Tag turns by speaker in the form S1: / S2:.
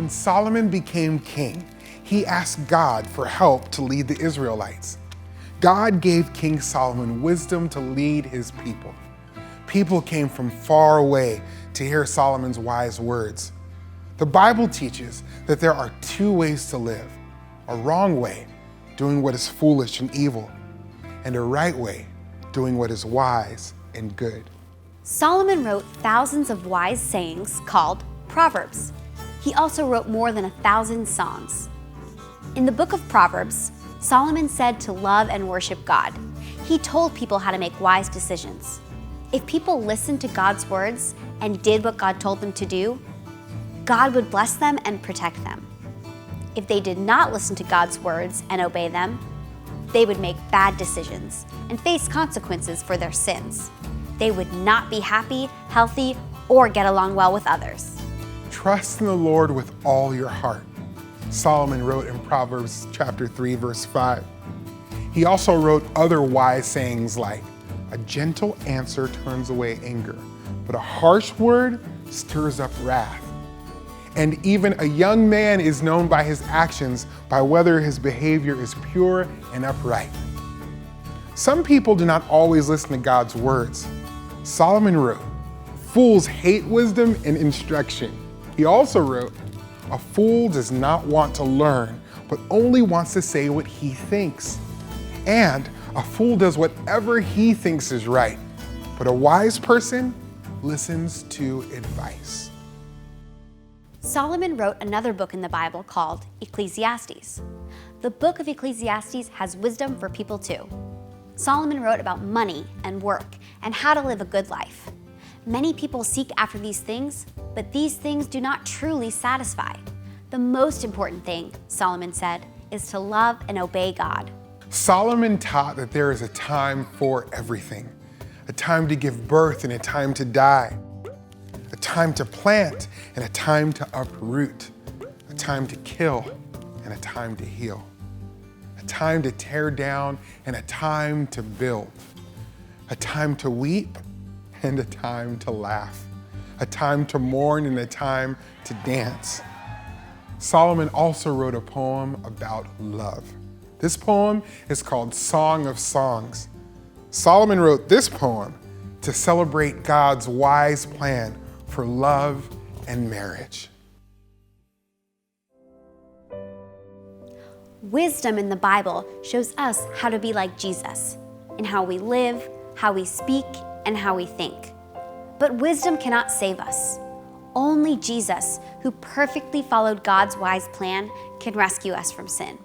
S1: When Solomon became king, he asked God for help to lead the Israelites. God gave King Solomon wisdom to lead his people. People came from far away to hear Solomon's wise words. The Bible teaches that there are two ways to live: a wrong way, doing what is foolish and evil, and a right way, doing what is wise and good.
S2: Solomon wrote thousands of wise sayings called Proverbs. He also wrote more than 1,000 songs. In the book of Proverbs, Solomon said to love and worship God. He told people how to make wise decisions. If people listened to God's words and did what God told them to do, God would bless them and protect them. If they did not listen to God's words and obey them, they would make bad decisions and face consequences for their sins. They would not be happy, healthy, or get along well with others.
S1: Trust in the Lord with all your heart, Solomon wrote in Proverbs chapter 3, verse 5. He also wrote other wise sayings like, "A gentle answer turns away anger, but a harsh word stirs up wrath." And even a young man is known by his actions, by whether his behavior is pure and upright. Some people do not always listen to God's words. Solomon wrote, "Fools hate wisdom and instruction." He also wrote, "A fool does not want to learn, but only wants to say what he thinks. And a fool does whatever he thinks is right, but a wise person listens to advice."
S2: Solomon wrote another book in the Bible called Ecclesiastes. The book of Ecclesiastes has wisdom for people too. Solomon wrote about money and work and how to live a good life. Many people seek after these things, but these things do not truly satisfy. The most important thing, Solomon said, is to love and obey God.
S1: Solomon taught that there is a time for everything, a time to give birth and a time to die, a time to plant and a time to uproot, a time to kill and a time to heal, a time to tear down and a time to build, a time to weep and a time to laugh, a time to mourn and a time to dance. Solomon also wrote a poem about love. This poem is called Song of Songs. Solomon wrote this poem to celebrate God's wise plan for love and marriage.
S2: Wisdom in the Bible shows us how to be like Jesus, in how we live, how we speak, and how we think. But wisdom cannot save us. Only Jesus, who perfectly followed God's wise plan, can rescue us from sin.